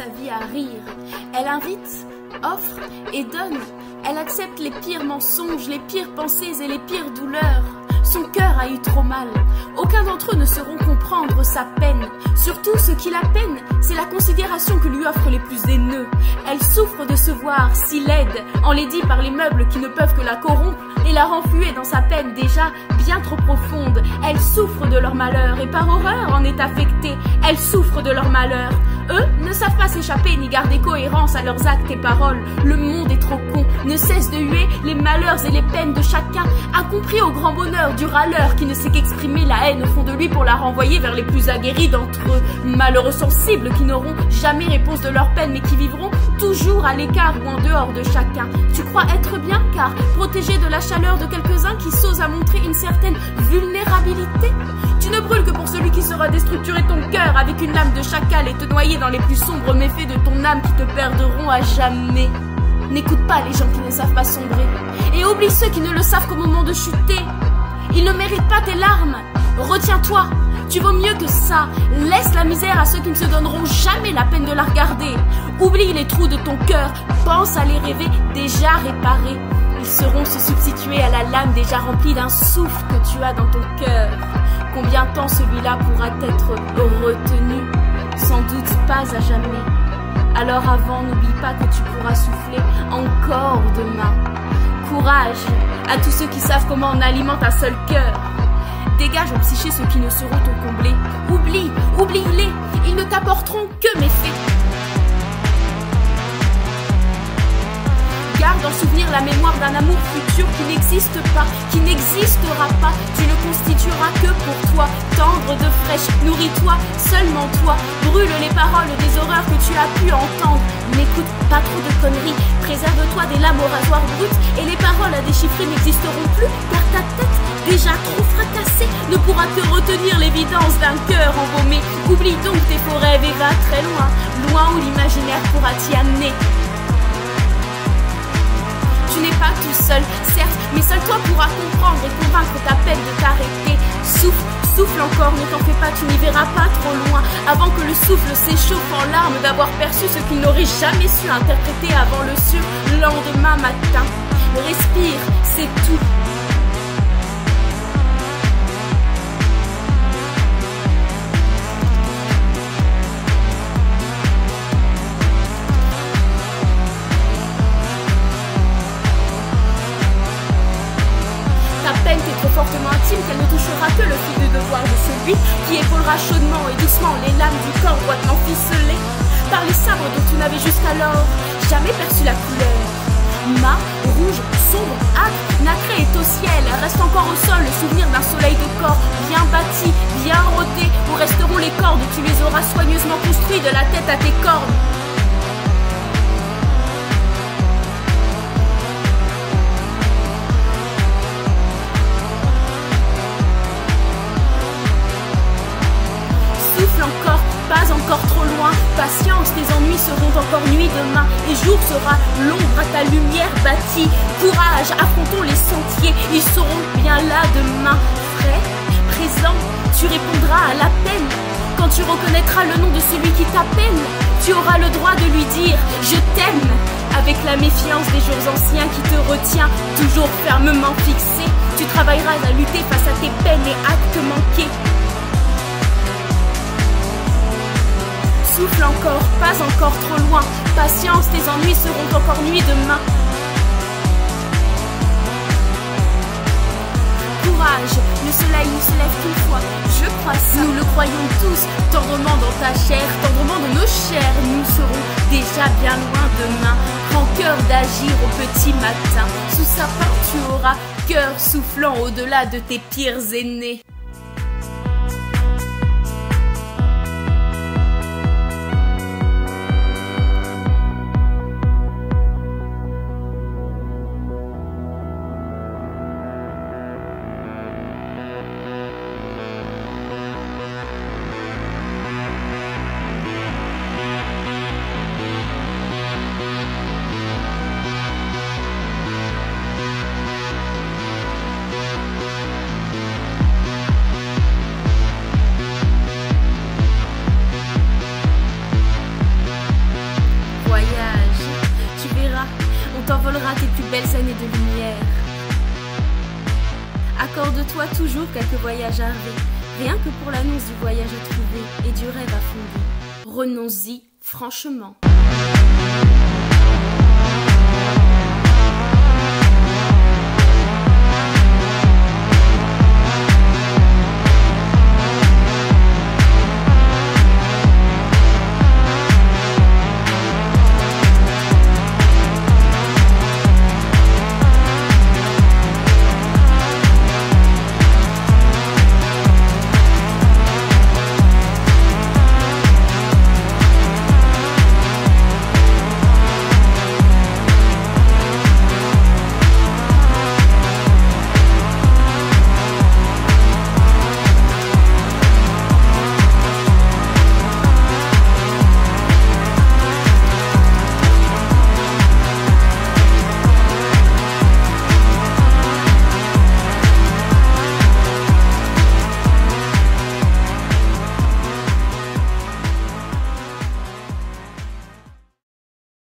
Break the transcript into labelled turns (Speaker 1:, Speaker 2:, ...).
Speaker 1: sa vie à rire. Elle invite, offre et donne. Elle accepte les pires mensonges, les pires pensées et les pires douleurs. Son cœur a eu trop mal. Aucun d'entre eux ne sauront comprendre sa peine. Surtout ce qui la peine, c'est la considération que lui offrent les plus haineux. Elle souffre de se voir si laide, enlaidie par les meubles qui ne peuvent que la corrompre et la renflouer dans sa peine déjà bien trop profonde. Elle souffre de leur malheur et par horreur en est affectée. Elle souffre de leur malheur. Eux ne savent pas s'échapper ni garder cohérence à leurs actes et paroles. Le monde est trop con, ne cesse de huer les malheurs et les peines de chacun, incompris au grand bonheur du râleur qui ne sait qu'exprimer la haine au fond de lui pour la renvoyer vers les plus aguerris d'entre eux. Malheureux sensibles qui n'auront jamais réponse de leur peine mais qui vivront toujours à l'écart ou en dehors de chacun. Tu crois être bien car protégé de la chaleur de quelques-uns qui s'osent à montrer une certaine vulnérabilité. Tu ne brûles que pour celui qui saura déstructurer ton cœur avec une lame de chacal et te noyer dans les plus sombres méfaits de ton âme qui te perdront à jamais. N'écoute pas les gens qui ne savent pas sombrer et oublie ceux qui ne le savent qu'au moment de chuter. Ils ne méritent pas tes larmes. Retiens-toi, tu vaux mieux que ça. Laisse la misère à ceux qui ne se donneront jamais la peine de la regarder. Oublie les trous de ton cœur, pense à les rêver déjà réparés. Ils sauront se substituer à la lame déjà remplie d'un souffle que tu as dans ton cœur. Combien de temps celui-là pourra être retenu? Sans doute pas à jamais. Alors avant, n'oublie pas que tu pourras souffler encore demain. Courage à tous ceux qui savent comment on alimente un seul cœur. Dégage en psyché ceux qui ne sauront te combler. Oublie-les, ils ne t'apporteront que méfaits. Garde en souvenir la mémoire d'un amour futur qui n'existe pas, qui n'existera pas. Tu ne constitueras que pour toi, tendre de fraîche, nourris-toi, seulement toi. Brûle les paroles des horreurs que tu as pu entendre. N'écoute pas trop de conneries, préserve-toi des lames au rasoir brut et les paroles à déchiffrer n'existeront plus car ta tête, déjà trop fracassée, ne pourra que retenir l'évidence d'un cœur embaumé. Oublie donc tes faux rêves et va très loin, loin où l'imaginaire pourra t'y amener. Tu n'es pas tout seul, certes, mais seul toi pourras comprendre et convaincre ta peine de t'arrêter. Souffle encore, ne t'en fais pas, tu n'y verras pas trop loin. Avant que le souffle s'échauffe en larmes d'avoir perçu ce qu'il n'aurait jamais su interpréter avant le surlendemain matin. Respire, c'est tout. Fortement intime qu'elle ne touchera que le fil de devoir de celui qui épaulera chaudement et doucement les lames du corps droitement ficelées par les sabres dont tu n'avais jusqu'alors jamais perçu la couleur. Mat, rouge, sombre, âpre, nacré est au ciel, reste encore au sol le souvenir d'un soleil de corps bien bâti, bien rodé, où resteront les cordes, tu les auras soigneusement construits de la tête à tes cornes. Pas encore trop loin, patience, tes ennuis seront encore nuit demain et jour sera l'ombre à ta lumière bâtie. Courage, affrontons les sentiers, ils seront bien là demain. Frais, présent, tu répondras à l'appel. Quand tu reconnaîtras le nom de celui qui t'appelle, tu auras le droit de lui dire « Je t'aime » avec la méfiance des jours anciens qui te retient, toujours fermement fixé. Tu travailleras à lutter face à tes peines et actes manqués. Souffle encore, pas encore trop loin. Patience, tes ennuis seront encore nuit demain. Courage, le soleil ne se lève qu'une fois. Je crois ça. Nous le croyons tous, tendrement dans ta chair, tendrement de nos chairs. Nous serons déjà bien loin demain. Prends cœur d'agir au petit matin. Sous sa porte, tu auras cœur soufflant au-delà de tes pires aînés. de lumière. Accorde-toi toujours quelques voyages à rêver, rien que pour l'annonce du voyage à trouver et du rêve à fonder. Renonce-y franchement.